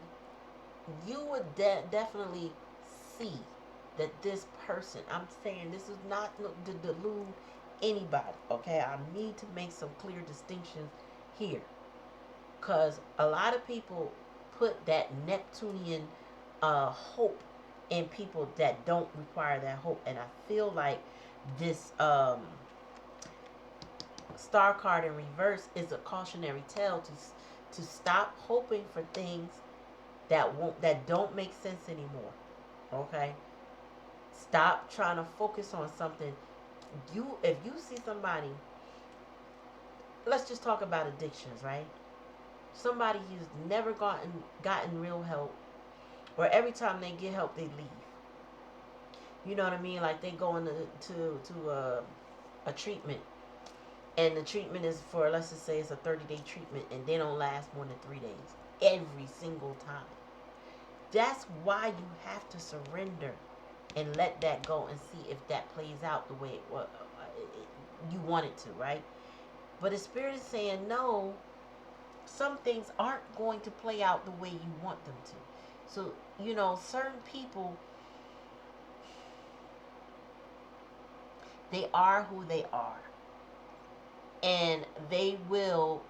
you would definitely see that this person, I'm saying this is not to delude anybody, okay? I need to make some clear distinctions here, because a lot of people put that Neptunian hope in people that don't require that hope, and I feel like this star card in reverse is a cautionary tale to stop hoping for things that don't make sense anymore. Okay? Stop trying to focus on something. If you see somebody, let's just talk about addictions, right? Somebody who's never gotten real help, or every time they get help they leave. You know what I mean? Like they go into a treatment, and the treatment is for, let's just say it's a 30-day treatment, and they don't last more than 3 days. every single time. That's why you have to surrender and let that go and see if that plays out the way you want it to, right? But the spirit is saying no. Some things aren't going to play out the way you want them to. So, certain people, they are who they are. And they will,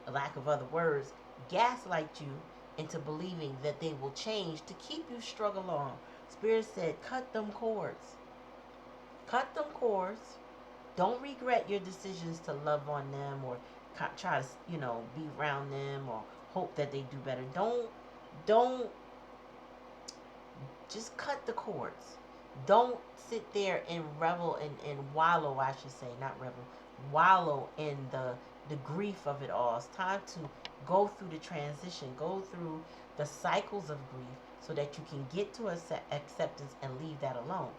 a lack of other words, gaslight you into believing that they will change to keep you struggle on. Spirit said, cut them cords. Cut them cords. Don't regret your decisions to love on them or try to, be around them or hope that they do better. Don't just cut the cords. Don't sit there and revel and wallow, I should say, not revel, wallow in the grief of it all. It's time to go through the transition, go through the cycles of grief so that you can get to acceptance and leave that alone.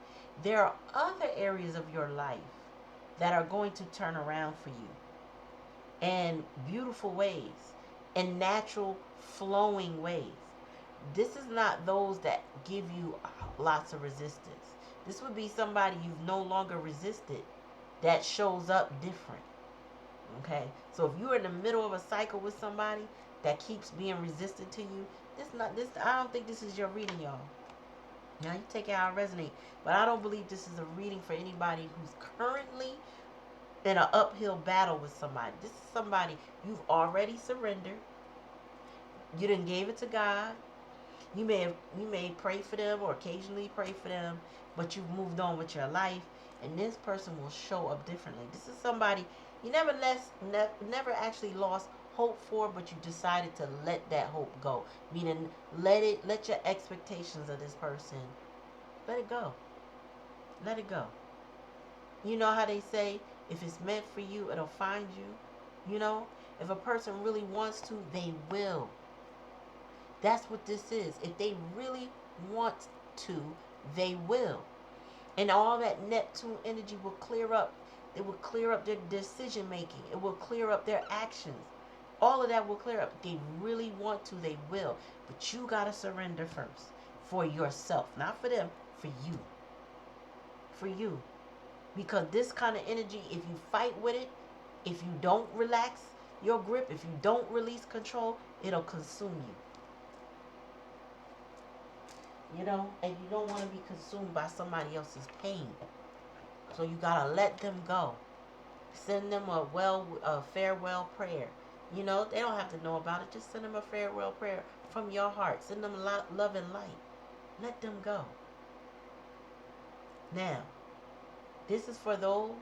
There are other areas of your life that are going to turn around for you in beautiful ways, in natural flowing ways. This is not those that give you lots of resistance. This would be somebody you've no longer resisted that shows up different. Okay? So if you're in the middle of a cycle with somebody that keeps being resistant to you, I don't think this is your reading, y'all. Now you take it how it resonates. But I don't believe this is a reading for anybody who's currently in an uphill battle with somebody. This is somebody you've already surrendered. You done gave it to God. You may pray for them or occasionally pray for them, but you've moved on with your life, and this person will show up differently. This is somebody you never actually lost hope for, but you decided to let that hope go. Meaning, let your expectations of this person, let it go. Let it go. You know how they say, if it's meant for you, it'll find you. If a person really wants to, they will. That's what this is. If they really want to, they will. And all that Neptune energy will clear up. It will clear up their decision making. It will clear up their actions. All of that will clear up. If they really want to, they will. But you got to surrender first. For yourself. Not for them. For you. For you. Because this kind of energy, if you fight with it, if you don't relax your grip, if you don't release control, it'll consume you. And you don't want to be consumed by somebody else's pain. So you gotta let them go. Send them a farewell prayer. They don't have to know about it. Just send them a farewell prayer from your heart. Send them love and light. Let them go. Now, this is for those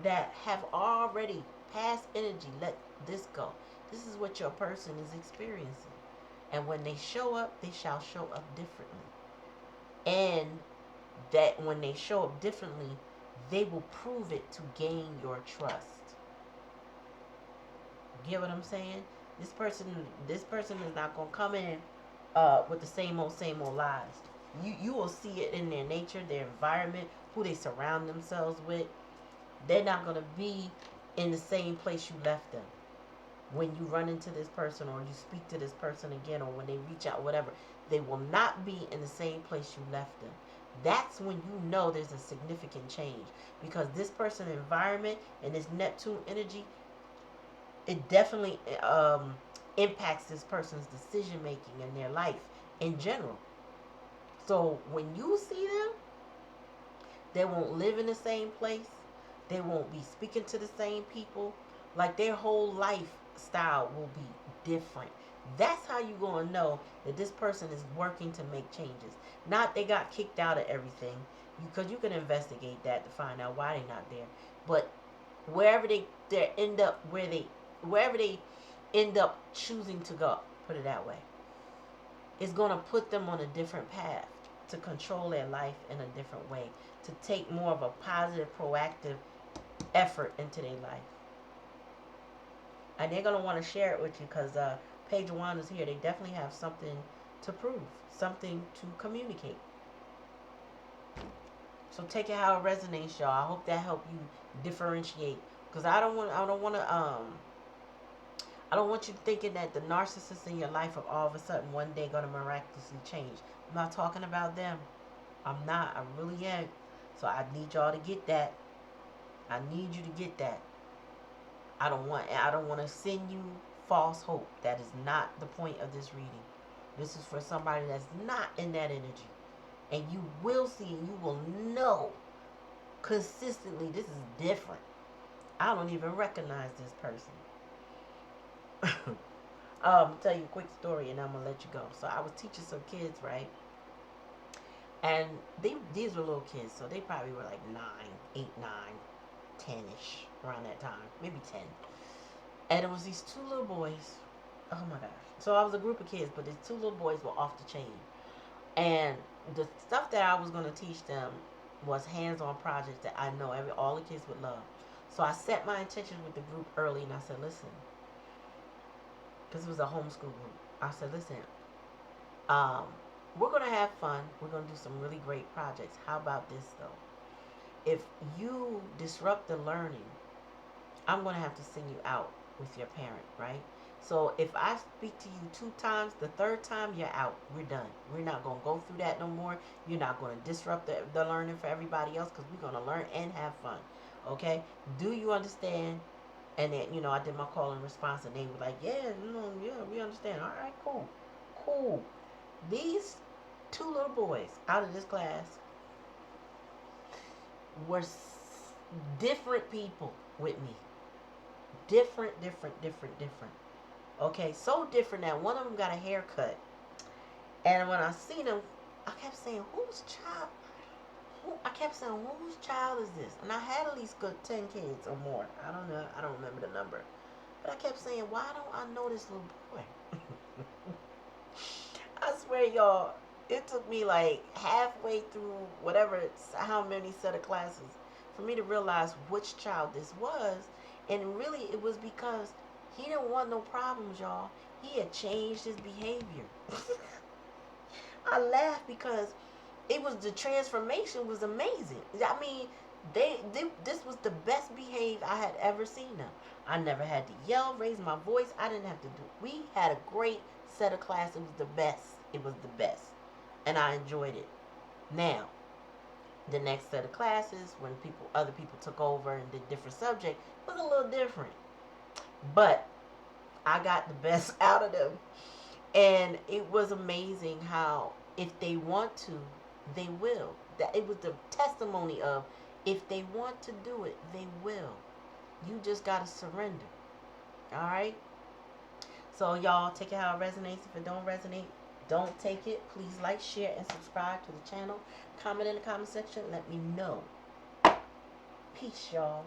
that have already past energy. Let this go. This is what your person is experiencing. And when they show up, they shall show up differently. And that when they show up differently, they will prove it to gain your trust. Get what I'm saying? This person is not gonna come in with the same old lies. You will see it in their nature, their environment, who they surround themselves with. They're not gonna be in the same place you left them. When you run into this person or you speak to this person again, or when they reach out, whatever, they will not be in the same place you left them. That's when you know there's a significant change, because this person's environment and this Neptune energy, it definitely impacts this person's decision making in their life in general. So when you see them, they won't live in the same place. They won't be speaking to the same people. Like, their whole lifestyle will be different. That's how you're going to know that this person is working to make changes. Not they got kicked out of everything, because you can investigate that to find out why they're not there. But wherever they end up choosing to go, put it that way, it's going to put them on a different path to control their life in a different way, to take more of a positive, proactive effort into their life. And they're going to want to share it with you, because Page of Wands is here. They definitely have something to prove, something to communicate. So take it how it resonates, y'all. I hope that helped you differentiate, because I don't want to I don't want you thinking that the narcissists in your life are all of a sudden one day going to miraculously change. I'm not talking about them. I'm not. I really am. So I need y'all to get that. I need you to get that. I don't want to send you false hope. That is not the point of this reading. This is for somebody that's not in that energy. And you will see and you will know consistently this is different. I don't even recognize this person. I'll tell you a quick story and I'm gonna let you go. So I was teaching some kids, right? And these were little kids, so they probably were like 9, 8, 9, 10-ish, around that time, maybe 10. And it was these two little boys. Oh my gosh. So I was a group of kids, but these two little boys were off the chain. And the stuff that I was going to teach them was hands-on projects that I know all the kids would love. So I set my intentions with the group early, and I said, listen, because it was a homeschool group. I said, listen, we're going to have fun. We're going to do some really great projects. How about this, though? If you disrupt the learning, I'm going to have to send you out with your parent, right? So if I speak to you 2 times, the 3rd time, you're out. We're done. We're not going to go through that no more. You're not going to disrupt the learning for everybody else because we're going to learn and have fun. Okay? Do you understand? And then, I did my call and response, and they were like, yeah, yeah, we understand. All right, cool. Cool. These 2 little boys out of this class were different people with me. Different. Okay, so different that one of them got a haircut. And when I seen him, I kept saying, whose child? I kept saying, whose child is this? And I had at least good 10 kids or more. I don't know. I don't remember the number. But I kept saying, why don't I know this little boy? I swear, y'all, it took me like halfway through how many set of classes for me to realize which child this was. And really, it was because he didn't want no problems, y'all. He had changed his behavior. I laughed because the transformation was amazing. I mean, this was the best behaved I had ever seen them. I never had to yell, raise my voice. I didn't have to do. We had a great set of class. It was the best. It was the best, and I enjoyed it. Now, the next set of classes, when other people took over and did different subjects, was a little different. But I got the best out of them. And it was amazing how if they want to, they will. That it was the testimony of if they want to do it, they will. You just gotta surrender. Alright? So y'all take it how it resonates. If it don't resonate, don't take it. Please like, share, and subscribe to the channel. Comment in the comment section. Let me know. Peace, y'all.